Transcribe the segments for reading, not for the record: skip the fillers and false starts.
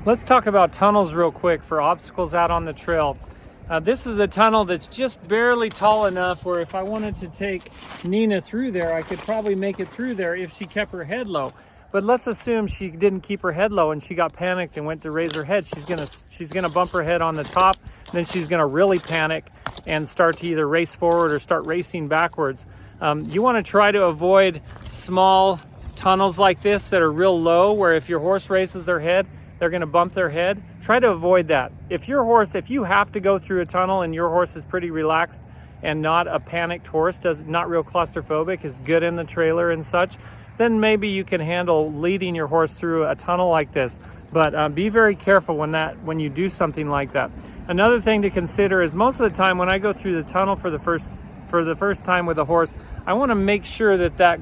Let's talk about tunnels real quick for obstacles out on the trail. This is a tunnel that's just barely tall enough where if I wanted to take Nina through there, I could probably make it through there if she kept her head low. But let's assume she didn't keep her head low and she got panicked and went to raise her head. She's gonna bump her head on the top, then she's gonna really panic and start to either race forward or start racing backwards. You wanna try to avoid small tunnels like this that are real low, where if your horse raises their head, they're going to bump their head. Try to avoid that. If you have to go through a tunnel and your horse is pretty relaxed and not a panicked horse, not real claustrophobic, is good in the trailer and such, then maybe you can handle leading your horse through a tunnel like this. But be very careful when you do something like that. Another thing to consider is most of the time when I go through the tunnel for the first time with a horse, I want to make sure that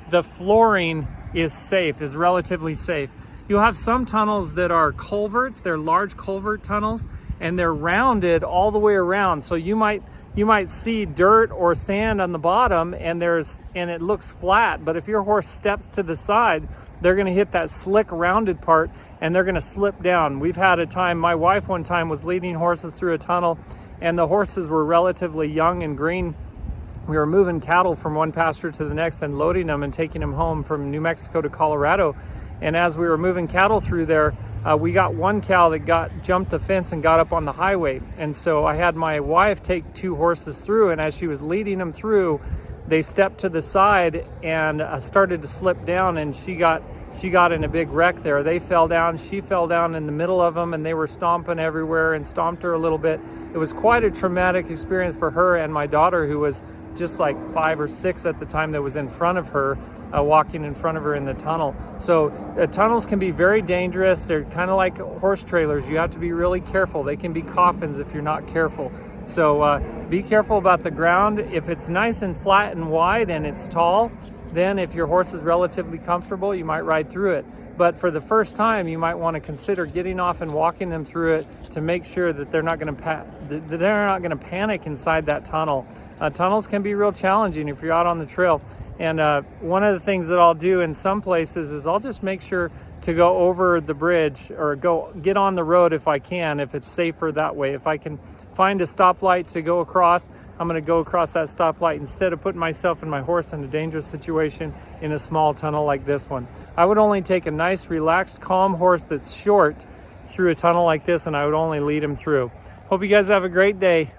the flooring is safe, is relatively safe. You'll have some tunnels that are culverts, they're large culvert tunnels, and they're rounded all the way around. So you might see dirt or sand on the bottom and it looks flat, but if your horse steps to the side, they're gonna hit that slick rounded part and they're gonna slip down. We've had a time, my wife one time was leading horses through a tunnel and the horses were relatively young and green. We were moving cattle from one pasture to the next and loading them and taking them home from New Mexico to Colorado. And as we were moving cattle through there, we got one cow that jumped the fence and got up on the highway. And so I had my wife take two horses through, and as she was leading them through, they stepped to the side and started to slip down, and she got in a big wreck there. They fell down, she fell down in the middle of them, and they were stomping everywhere and stomped her a little bit. It was quite a traumatic experience for her and my daughter, who was just like 5 or 6 at the time, that was in front of her, walking in front of her in the tunnel. So tunnels can be very dangerous. They're kind of like horse trailers. You have to be really careful. They can be coffins if you're not careful. So be careful about the ground. If it's nice and flat and wide and it's tall, then if your horse is relatively comfortable, you might ride through it. But for the first time, you might want to consider getting off and walking them through it to make sure that they're not going to panic inside that tunnel. Tunnels can be real challenging if you're out on the trail. And one of the things that I'll do in some places is I'll just make sure to go over the bridge or get on the road if I can, if it's safer that way. If I can find a stoplight to go across, I'm going to go across that stoplight instead of putting myself and my horse in a dangerous situation in a small tunnel like this one. I would only take a nice, relaxed, calm horse that's short through a tunnel like this, and I would only lead him through. Hope you guys have a great day.